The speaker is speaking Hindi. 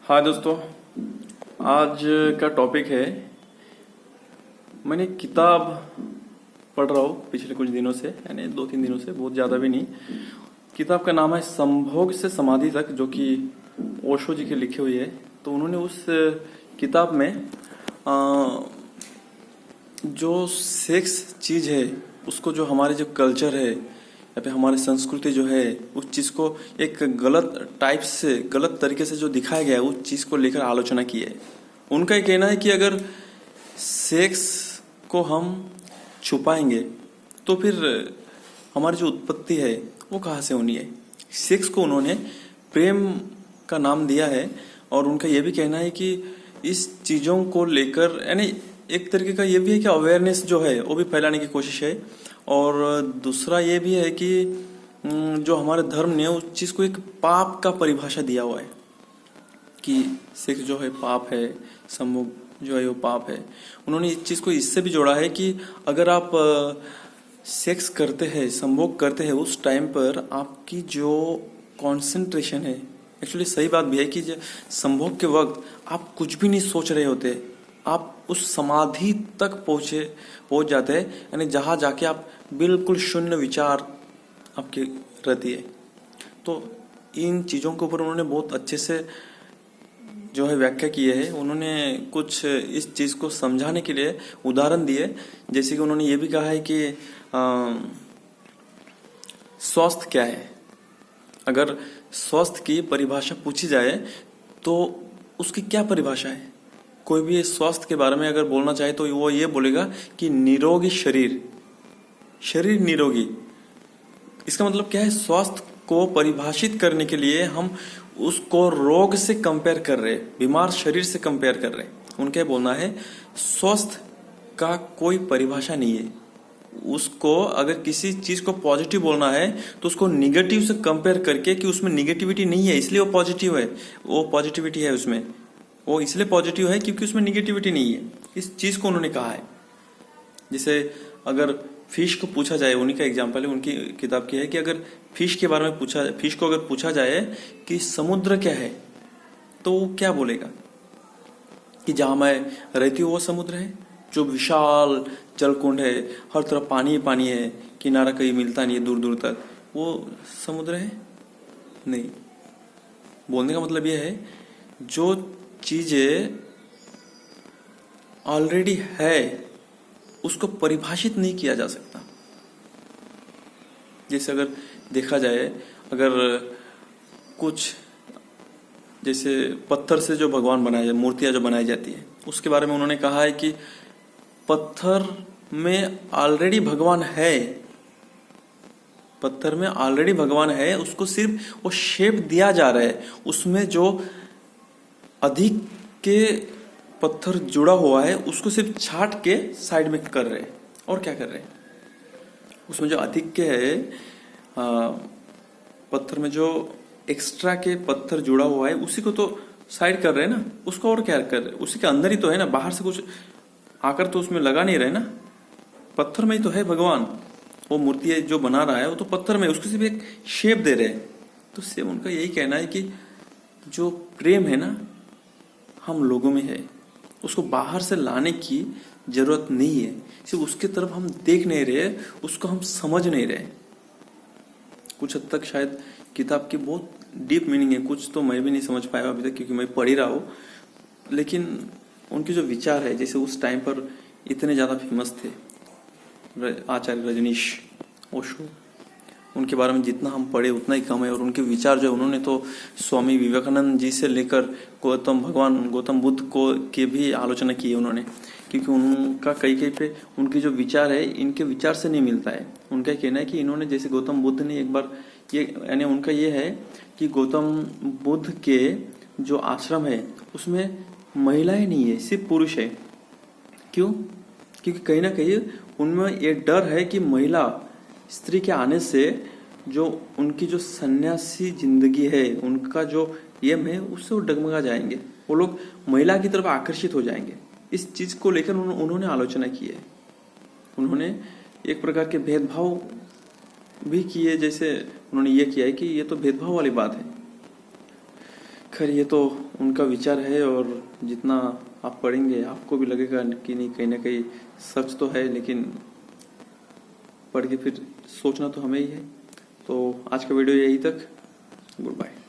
हाँ दोस्तों, आज का टॉपिक है। मैंने किताब पढ़ रहा हूँ पिछले कुछ दिनों से, यानी 2-3 दिनों से, बहुत ज़्यादा भी नहीं। किताब का नाम है संभोग से समाधि तक, जो कि ओशो जी के लिखे हुई है। तो उन्होंने उस किताब में जो सेक्स चीज़ है उसको, जो हमारे जो कल्चर है या फिर हमारी संस्कृति जो है, उस चीज़ को एक गलत टाइप से, गलत तरीके से जो दिखाया गया है, उस चीज़ को लेकर आलोचना की है। उनका ये कहना है कि अगर सेक्स को हम छुपाएंगे तो फिर हमारी जो उत्पत्ति है वो कहाँ से होनी है। सेक्स को उन्होंने प्रेम का नाम दिया है, और उनका ये भी कहना है कि इस चीज़ों को लेकर, यानी एक तरीके का ये भी है कि अवेयरनेस जो है वो भी फैलाने की कोशिश है। और दूसरा ये भी है कि जो हमारे धर्म ने उस चीज़ को एक पाप का परिभाषा दिया हुआ है कि सेक्स जो है पाप है, संभोग जो है वो पाप है। उन्होंने इस चीज़ को इससे भी जोड़ा है कि अगर आप सेक्स करते हैं, संभोग करते हैं, उस टाइम पर आपकी जो कंसंट्रेशन है, एक्चुअली सही बात भी है कि संभोग के वक्त आप कुछ भी नहीं सोच रहे होते, आप उस समाधि तक पहुंच जाते हैं, यानी जहाँ जाके आप बिल्कुल शून्य विचार आपके रहती है। तो इन चीज़ों के ऊपर उन्होंने बहुत अच्छे से जो है व्याख्या की है। उन्होंने कुछ इस चीज़ को समझाने के लिए उदाहरण दिए, जैसे कि उन्होंने ये भी कहा है कि स्वास्थ्य क्या है। अगर स्वास्थ्य की परिभाषा पूछी जाए तो उसकी क्या परिभाषा है। कोई भी स्वास्थ्य के बारे में अगर बोलना चाहे तो वो ये बोलेगा कि निरोगी शरीर, शरीर निरोगी। इसका मतलब क्या है, स्वास्थ्य को परिभाषित करने के लिए हम उसको रोग से कंपेयर कर रहे, बीमार शरीर से कंपेयर कर रहे। उनका बोलना है स्वस्थ का कोई परिभाषा नहीं है। उसको अगर किसी चीज को पॉजिटिव बोलना है तो उसको निगेटिव से कंपेयर करके कि उसमें निगेटिविटी नहीं है इसलिए वो पॉजिटिव है, वो पॉजिटिविटी है उसमें, वो इसलिए पॉजिटिव है क्योंकि उसमें निगेटिविटी नहीं है। इस चीज को उन्होंने कहा है। जैसे अगर फिश को पूछा जाए, उन्हीं का एग्जाम्पल है, उनकी किताब की है कि अगर फिश के बारे में पूछा, फिश को अगर पूछा जाए कि समुद्र क्या है, तो वो क्या बोलेगा कि जहां मैं रहती हूँ वो समुद्र है, जो विशाल जलकुंड है, हर तरफ पानी ही पानी है, किनारा कहीं मिलता नहीं है दूर दूर तक, वो समुद्र है नहीं। बोलने का मतलब यह है जो चीजें ऑलरेडी है उसको परिभाषित नहीं किया जा सकता। जैसे अगर देखा जाए, अगर कुछ जैसे पत्थर से जो भगवान बनाए जाए, मूर्तियां जो बनाई जाती है, उसके बारे में उन्होंने कहा है कि पत्थर में ऑलरेडी भगवान है, पत्थर में ऑलरेडी भगवान है, उसको सिर्फ वो शेप दिया जा रहा है। उसमें जो अधिक के पत्थर जुड़ा हुआ है उसको सिर्फ छाट के साइड में कर रहे हैं। और क्या कर रहे हैं, उसमें जो अधिक के है पत्थर में जो एक्स्ट्रा के पत्थर जुड़ा हुआ है उसी को तो साइड कर रहे हैं ना, उसको और क्या कर रहे हैं, उसी के अंदर ही तो है ना, बाहर से कुछ आकर तो उसमें लगा नहीं रहे ना, पत्थर में ही तो है भगवान। वो मूर्ति जो बना रहा है वो तो पत्थर में, उसको सिर्फ एक शेप दे रहे हैं। तो सेम उनका यही कहना है कि जो प्रेम है ना हम लोगों में है, उसको बाहर से लाने की जरूरत नहीं है, सिर्फ उसके तरफ हम देख नहीं रहे, उसको हम समझ नहीं रहे। कुछ हद तक शायद किताब की बहुत डीप मीनिंग है, कुछ तो मैं भी नहीं समझ पाया अभी तक क्योंकि मैं पढ़ ही रहा हूँ। लेकिन उनके जो विचार है, जैसे उस टाइम पर इतने ज़्यादा फेमस थे आचार्य रजनीश ओशो, उनके बारे में जितना हम पढ़े उतना ही कम है। और उनके विचार जो है, उन्होंने तो स्वामी विवेकानंद जी से लेकर भगवान गौतम बुद्ध को की भी आलोचना की है उन्होंने, क्योंकि उनका कई कई पे उनके जो विचार है इनके विचार से नहीं मिलता है। उनका कहना है कि इन्होंने, जैसे गौतम बुद्ध ने एक बार ये, यानी उनका ये है कि गौतम बुद्ध के जो आश्रम है उसमें महिलाएं नहीं है, सिर्फ पुरुष है। क्यों? क्योंकि कहीं ना कहीं उनमें ये डर है कि महिला स्त्री के आने से जो उनकी जो सन्यासी जिंदगी है, उनका जो एम है, उससे वो डगमगा जाएंगे, वो लोग महिला की तरफ आकर्षित हो जाएंगे। इस चीज को लेकर उन्होंने आलोचना की है। उन्होंने एक प्रकार के भेदभाव भी किए, जैसे उन्होंने ये किया है कि ये तो भेदभाव वाली बात है खैर ये तो उनका विचार है, और जितना आप पढ़ेंगे आपको भी लगेगा कि नहीं, कहीं ना कहीं सच तो है, लेकिन पढ़ के फिर सोचना तो हमें ही है। तो आज का वीडियो यही तक। Good bye.